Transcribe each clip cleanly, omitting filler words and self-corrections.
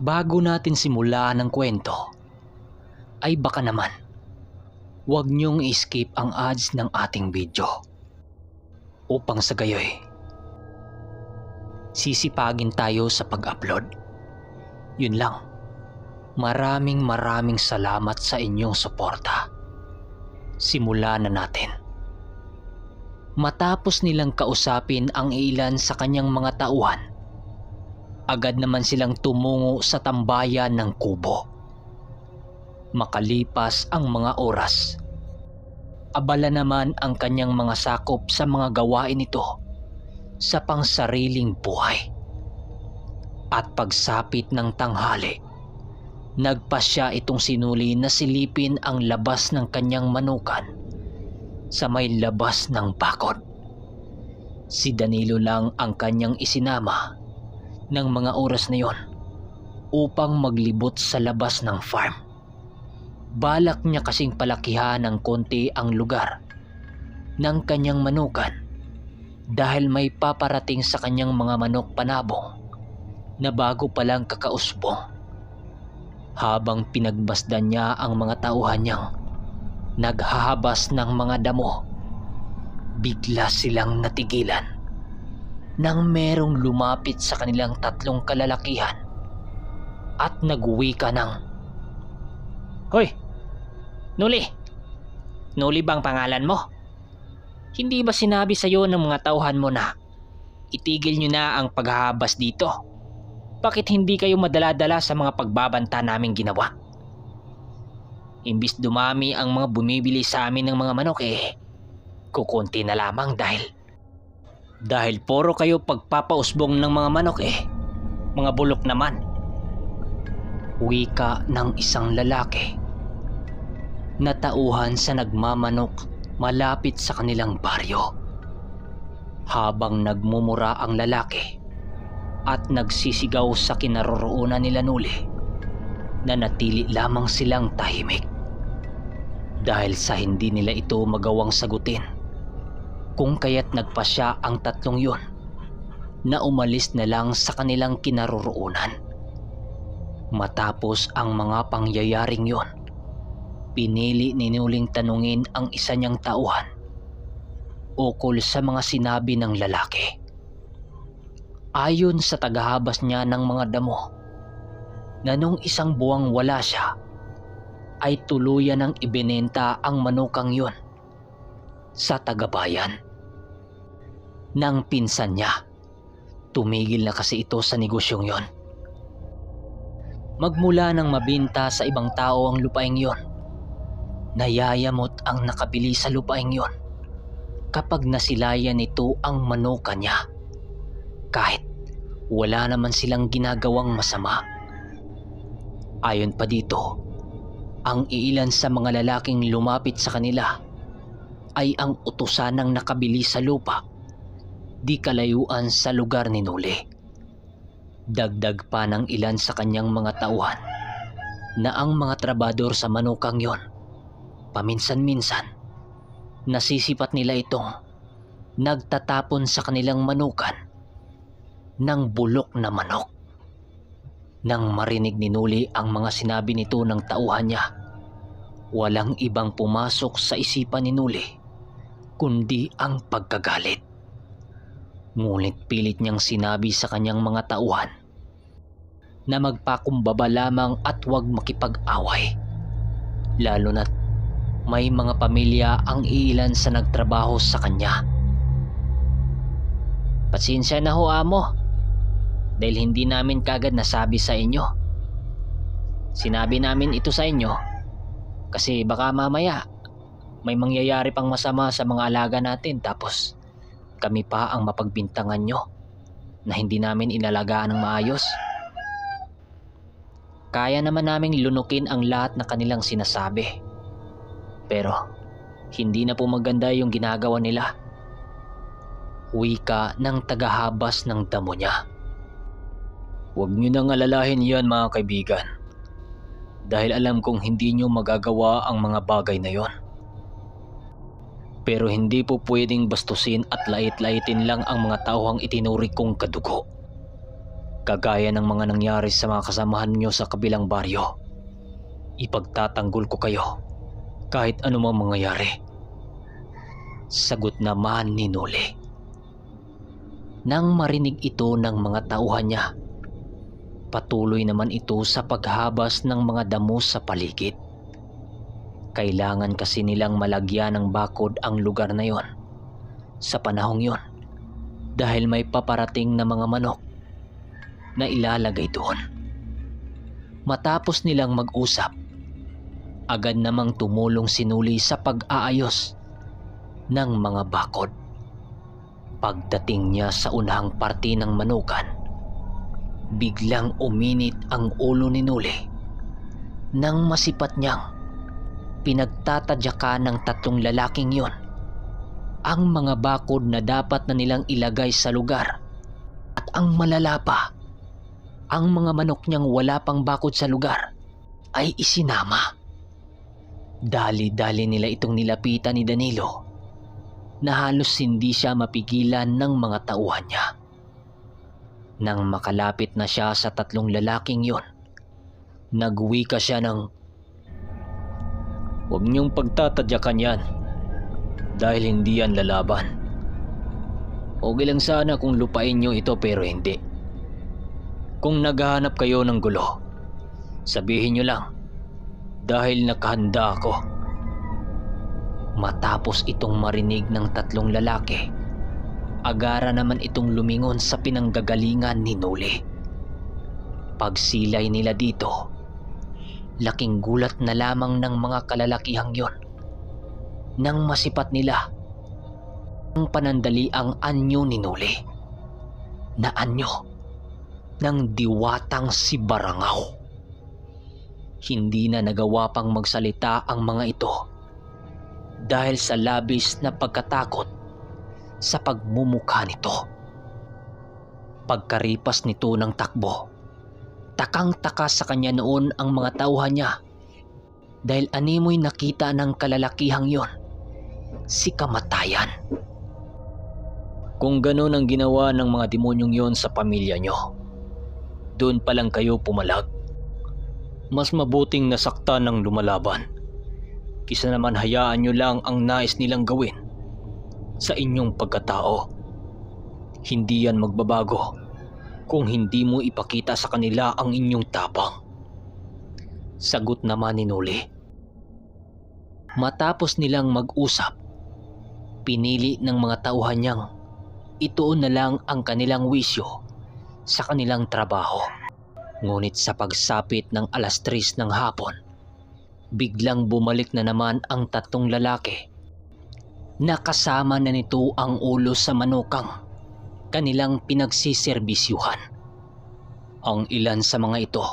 Bago natin simulan ang kwento, ay baka naman huwag niyong i-skip ang ads ng ating video upang sa gayoy sisipagin tayo sa pag-upload. Yun lang. Maraming salamat sa inyong suporta. Simulan na natin. Matapos nilang kausapin ang ilan sa kanyang mga tauhan, agad naman silang tumungo sa tambayan ng kubo. Makalipas ang mga oras, abala naman ang kanyang mga sakop sa mga gawain nito sa pangsariling buhay. At pagsapit ng tanghali, nagpasya itong sinuli na silipin ang labas ng kanyang manukan sa may labas ng bakod. Si Danilo lang ang kanyang isinama ng mga oras na yon upang maglibot sa labas ng farm. Balak niya kasing palakihan ng konti ang lugar ng kanyang manukan dahil may paparating sa kanyang mga manok panabong na bago palang kakausbong. Habang pinagmasdan niya ang mga tauhan niyang naghahabas ng mga damo, bigla silang natigilan nang merong lumapit sa kanilang tatlong kalalakihan at nagwika ng, "Hoy! Nuli! Nuli bang pangalan mo? Hindi ba sinabi sa iyo ng mga tauhan mo na itigil niyo na ang paghahabas dito? Bakit hindi kayo madala-dala sa mga pagbabanta naming ginawa? Imbis dumami ang mga bumibili sa amin ng mga manok kukunti na lamang dahil puro kayo pagpapausbong ng mga manok mga bulok naman." Wika ng isang lalaki na tauhan sa nagmamanok malapit sa kanilang baryo. Habang nagmumura ang lalaki at nagsisigaw sa kinaroroonan nila Nuli, na natili lamang silang tahimik dahil sa hindi nila ito magawang sagutin, kung kaya't nagpasya ang tatlong yun na umalis na lang sa kanilang kinaroroonan. Matapos ang mga pangyayaring yon, pinili ni Nuling tanungin ang isa niyang tauhan ukol sa mga sinabi ng lalaki. Ayon sa tagahabas niya ng mga damo, na nung isang buwang wala siya, ay tuluyan ng ibinenta ang manukang yun sa tagabayan. Nang pinsan niya, tumigil na kasi ito sa negosyong yon. Magmula nang mabinta sa ibang tao ang lupaing yon, nayayamot ang nakabili sa lupaing yon kapag nasilayan nito ang manuka niya, kahit wala naman silang ginagawang masama. Ayon pa dito, ang iilan sa mga lalaking lumapit sa kanila ay ang utusan ng nakabili sa lupa di kalayuan sa lugar ni Nuli. Dagdag pa ng ilan sa kanyang mga tauhan na ang mga trabador sa manukang yon, paminsan-minsan nasisipat nila itong nagtatapon sa kanilang manukan ng bulok na manok. Nang marinig ni Nuli ang mga sinabi nito ng tauhan niya, walang ibang pumasok sa isipan ni Nuli kundi ang pagkagalit. Ngunit pilit niyang sinabi sa kanyang mga tauhan na magpakumbaba lamang at huwag makipag-away, lalo na't may mga pamilya ang iilan sa nagtrabaho sa kanya. "Pasensya na ho, amo, dahil hindi namin kagad nasabi sa inyo. Sinabi namin ito sa inyo kasi baka mamaya may mangyayari pang masama sa mga alaga natin, tapos kami pa ang mapagbintangan nyo na hindi namin inalagaan ng maayos. Kaya naman naming lunukin ang lahat na kanilang sinasabi, pero hindi na po maganda yung ginagawa nila." Wika ng tagahabas ng damo niya. "Huwag nyo nang alalahin yan, mga kaibigan, dahil alam kong hindi nyo magagawa ang mga bagay na yon. Pero hindi po pwedeng bastusin at lait-laitin lang ang mga tauhang itinuring kong kadugo. Kagaya ng mga nangyari sa mga kasamahan nyo sa kabilang baryo, ipagtatanggol ko kayo kahit anumang mangyayari. Sagot naman ni Noli. Nang marinig ito ng mga tauhan niya, patuloy naman ito sa paghabas ng mga damo sa paligid. Kailangan kasi nilang malagyan ng bakod ang lugar na yon sa panahong yon dahil may paparating na mga manok na ilalagay doon. Matapos nilang mag-usap, agad namang tumulong si Noli sa pag-aayos ng mga bakod. Pagdating niya sa unahang parte ng manukan, biglang uminit ang ulo ni Noli nang masipat niyang pinagtatadyakan ng tatlong lalaking yon ang mga bakod na dapat na nilang ilagay sa lugar, at ang malala pa, ang mga manok niyang wala pang bakod sa lugar ay isinama. Dali-dali nila itong nilapitan ni Danilo na halos hindi siya mapigilan ng mga tauhan niya. Nang makalapit na siya sa tatlong lalaking yon, nagwika siya ng, "Huwag niyong pagtatadyakan yan dahil hindi yan lalaban. Okay lang sana kung lupain niyo ito pero hindi. Kung naghahanap kayo ng gulo, sabihin niyo lang dahil nakahanda ako." Matapos itong marinig ng tatlong lalaki, agara naman itong lumingon sa pinanggagalingan ni Noli. Pagsilay nila dito, laking gulat na lamang ng mga kalalakihang yon nang masipat nila ang panandaliang anyo ni Noli, na anyo ng diwatang si Barangaw. Hindi na nagawa pang magsalita ang mga ito dahil sa labis na pagkatakot sa pagmumukha nito. Pagkaripas nito ng takbo, takang-taka sa kanya noon ang mga tauhan niya dahil animoy nakita ng kalalakihang yon si kamatayan. Kung ganun ang ginawa ng mga demonyong yon sa pamilya nyo, doon pa lang kayo pumalag. Mas mabuting nasaktan ng lumalaban kisa naman hayaan nyo lang ang nais nilang gawin sa inyong pagkatao. Hindi yan magbabago kung hindi mo ipakita sa kanila ang inyong tapang. Sagot naman ni Noli. Matapos nilang mag-usap, pinili ng mga tauhan niyang ituon na lang ang kanilang wisyo sa kanilang trabaho. Ngunit sa pagsapit ng 3:00 ng hapon, biglang bumalik na naman ang tatlong lalaki. Nakasama na nito ang ulo sa manukang kanilang pinagsiserbisyuhan. Ang ilan sa mga ito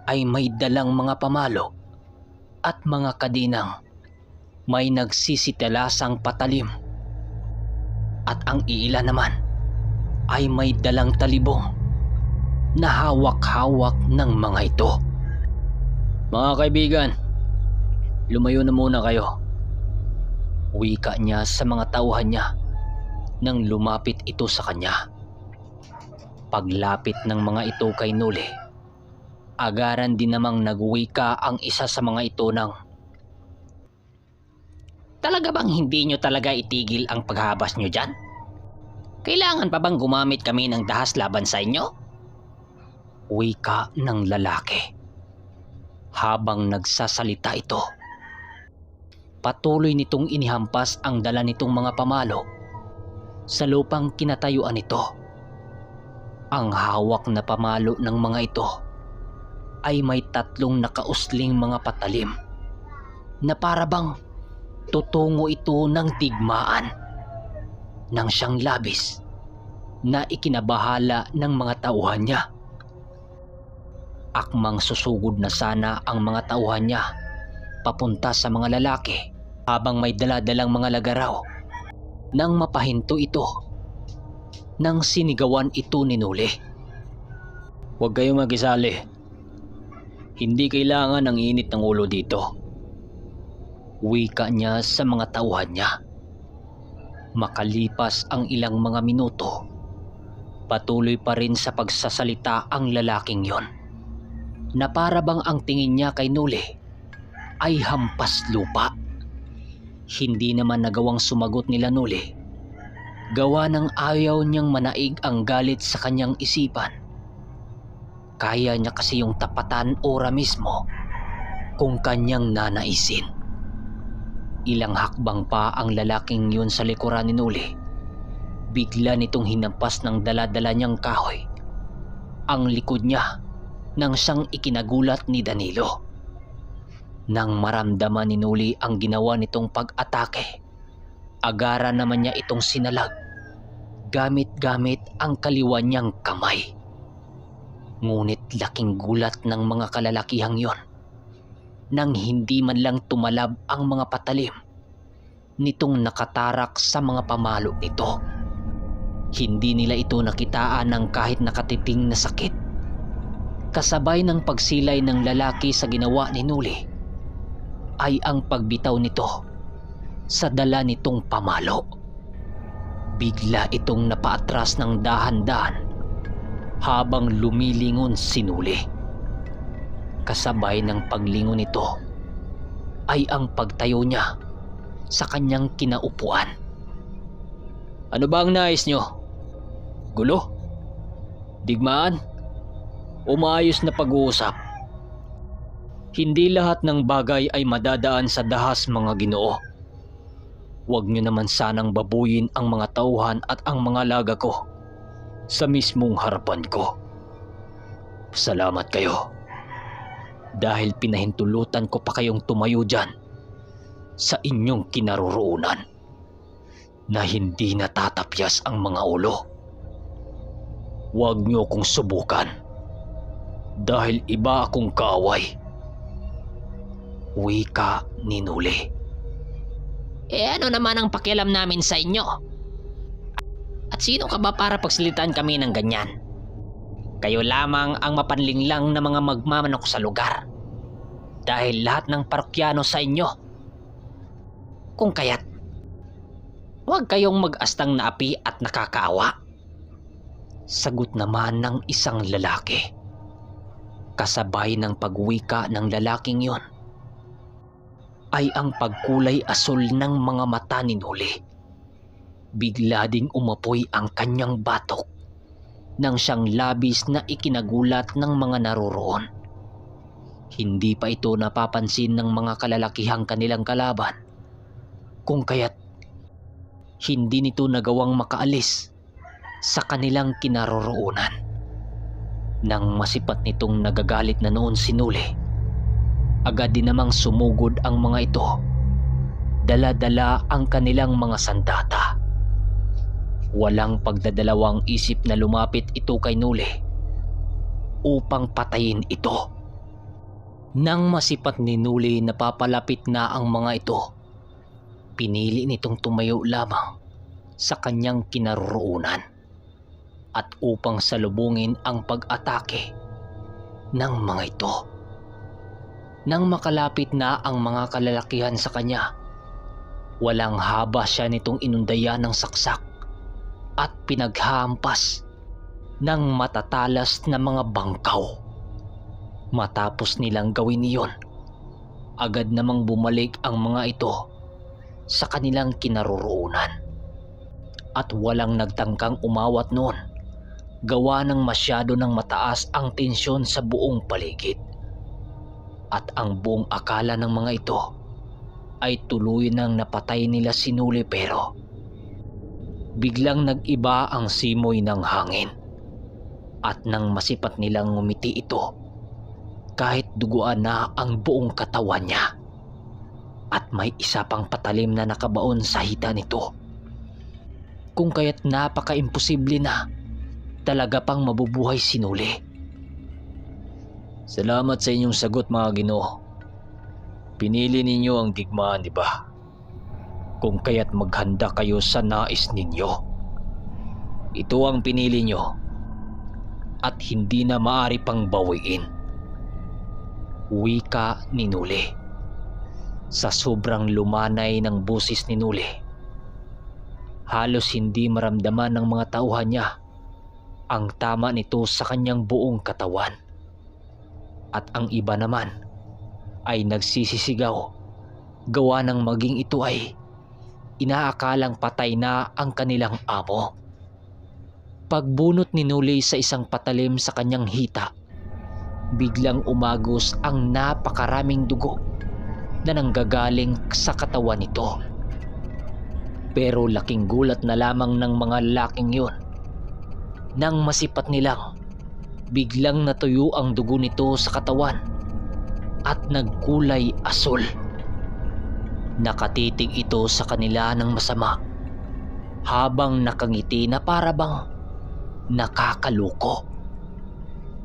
ay may dalang mga pamalo at mga kadinang may nagsisitalasang patalim, at ang iilan naman ay may dalang talibong na hawak-hawak ng mga ito. "Mga kaibigan, lumayo na muna kayo," wika niya sa mga tauhan niya nang lumapit ito sa kanya. Paglapit ng mga ito kay Noli, agaran din namang nagwika ang isa sa mga ito ng, "Talaga bang hindi nyo talaga itigil ang paghabas nyo dyan? Kailangan pa bang gumamit kami ng dahas laban sa inyo?" Wika ng lalaki. Habang nagsasalita ito, patuloy nitong inihampas ang dala nitong mga pamalo sa lupang kinatayuan nito. Ang hawak na pamalo ng mga ito ay may 3 nakausling mga patalim na para bang tutungo ito ng digmaan, nang siyang labis na ikinabahala ng mga tauhan niya. Akmang susugod na sana ang mga tauhan niya papunta sa mga lalaki habang may daladalang mga lagaraw nang mapahinto ito nang sinigawan ito ni Noli. "Huwag kayong makisali. Hindi kailangan ng init ng ulo dito," wika niya sa mga tauhan niya. Makalipas ang ilang mga minuto, Patuloy pa rin sa pagsasalita ang lalaking yon, na para bang ang tingin niya kay Nuli ay hampas lupa. Hindi naman nagawang sumagot nila Nuli, gawa ng ayaw niyang manaig ang galit sa kanyang isipan. Kaya niya kasi yung tapatan ora mismo kung kanyang nanaisin. Ilang hakbang pa ang lalaking yun sa likuran ni Nuli. Bigla nitong hinampas ng dala-dala niyang kahoy ang likod niya nang siyang ikinagulat ni Danilo. Nang maramdaman ni Nuli ang ginawa nitong pag-atake, agara naman niya itong sinalag gamit-gamit ang kaliwa niyang kamay. Ngunit laking gulat ng mga kalalakihang yon nang hindi man lang tumalab ang mga patalim nitong nakatarak sa mga pamalo nito. Hindi nila ito nakitaan ng kahit nakatiting na sakit. Kasabay ng pagsilay ng lalaki sa ginawa ni Nuli ay ang pagbitaw nito sa dala nitong pamalo. Bigla itong napaatras ng dahan-dahan habang lumilingon si Nuli. Kasabay ng paglingon nito ay ang pagtayo niya sa kanyang kinaupuan. "Ano ba ang nais nyo? Gulo? Digmaan? O maayos na pag-uusap? Hindi lahat ng bagay ay madadaan sa dahas, mga Ginoo. Huwag nyo naman sanang babuyin ang mga tauhan at ang mga laga ko sa mismong harapan ko. Salamat kayo dahil pinahintulutan ko pa kayong tumayo dyan sa inyong kinaroroonan na hindi natatapyas ang mga ulo. Huwag niyo kong subukan dahil iba akong kaaway." Wika ni Nuli. Ano naman ang pakialam namin sa inyo? At sino ka ba para pagsalitaan kami ng ganyan? Kayo lamang ang mapanlinglang na mga magmamanok sa lugar. Dahil lahat ng parokyano sa inyo. Kung kaya't, huwag kayong mag-astang naapi at nakakaawa. Sagot naman ng isang lalaki. Kasabay ng pagwika ng lalaking yon ay ang pagkulay asul ng mga mata ni Nuli. Bigla ding umapoy ang kanyang batok nang siyang labis na ikinagulat ng mga naroroon. Hindi pa ito napapansin ng mga kalalakihang kanilang kalaban, kung kaya't hindi nito nagawang makaalis sa kanilang kinaroroonan. Nang masipat nitong nagagalit na noon si Nuli, agad din namang sumugod ang mga ito. Dala-dala ang kanilang mga sandata. Walang pagdadalawang isip na lumapit ito kay Nuli upang patayin ito. Nang masipat ni Nuli na papalapit na ang mga ito, pinili nitong tumayo lamang sa kanyang kinaroroonan at upang salubungin ang pag-atake ng mga ito. Nang makalapit na ang mga kalalakihan sa kanya, walang haba siya nitong inundayan ng saksak at pinaghahampas ng matatalas na mga bangkaw. Matapos nilang gawin iyon, agad namang bumalik ang mga ito sa kanilang kinaroroonan. At walang nagtangkang umawat noon, gawa ng masyado ng mataas ang tensyon sa buong paligid. At ang buong akala ng mga ito ay tuloy nang napatay nila si Nuli, pero biglang nag-iba ang simoy ng hangin. At nang masipat nilang ngumiti ito, kahit duguan na ang buong katawan niya at may isa pang patalim na nakabaon sa hita nito. Kung kaya't napaka-imposible na talaga pang mabubuhay si Nuli. Salamat sa inyong sagot, mga Ginoo. Pinili ninyo ang digmaan, di ba? Kung kaya't maghanda kayo sa nais ninyo. Ito ang pinili nyo at hindi na maaari pang bawiin. Wika ni Nuli. Sa sobrang lumanay ng busis ni Nuli, halos hindi maramdaman ng mga tauhan niya ang tama nito sa kanyang buong katawan. At ang iba naman ay nagsisisigaw, gawa ng maging ito ay inaakalang patay na ang kanilang amo. Pagbunot ni Nuli sa isang patalim sa kanyang hita, biglang umagos ang napakaraming dugo na nanggagaling sa katawan nito. Pero laking gulat na lamang ng mga lalaking yun nang masipat nilang biglang natuyo ang dugo nito sa katawan at nagkulay asul. Nakatitig ito sa kanila ng masama habang nakangiti na para bang nakakaloko.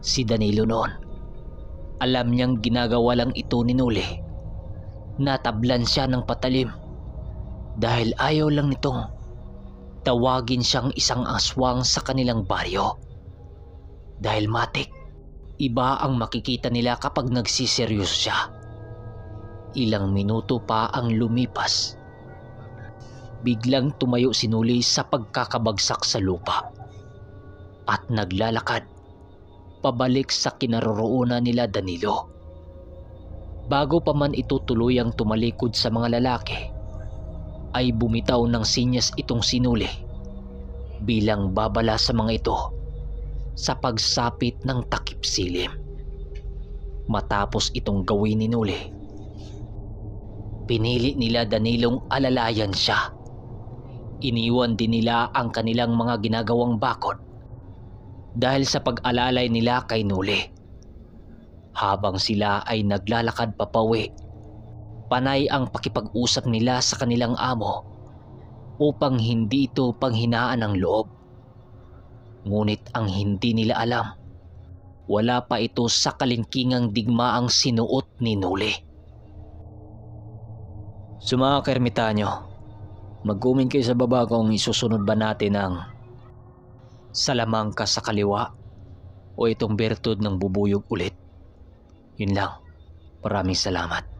Si Danilo noon, alam niyang ginagawa lang ito ni Nuli. Natablan siya ng patalim dahil ayaw lang nitong tawagin siyang isang aswang sa kanilang baryo. Dahil matik, iba ang makikita nila kapag nagsiseryoso siya. Ilang minuto pa ang lumipas. Biglang tumayo si Nuli sa pagkakabagsak sa lupa at naglalakad pabalik sa kinaroroonan nila Danilo. Bago pa man ito tuluyang tumalikod sa mga lalaki, ay bumitaw ng sinyas itong si Nuli bilang babala sa mga ito sa pagsapit ng takip silim. Matapos itong gawin ni Nuli, pinili nila Danilong alalayan siya. Iniwan din nila ang kanilang mga ginagawang bakod dahil sa pag-alalay nila kay Nuli. Habang sila ay naglalakad papawi, panay ang pakipag-usap nila sa kanilang amo upang hindi ito panghinaan ng loob. Ngunit ang hindi nila alam, wala pa ito sa kalingkingang digmaang sinuot ni Nuli. So mga kaermitanyo, mag-comment kayo sa baba kung isusunod ba natin ang salamangka sa kaliwa o itong bertud ng bubuyog ulit. Yun lang. Maraming salamat.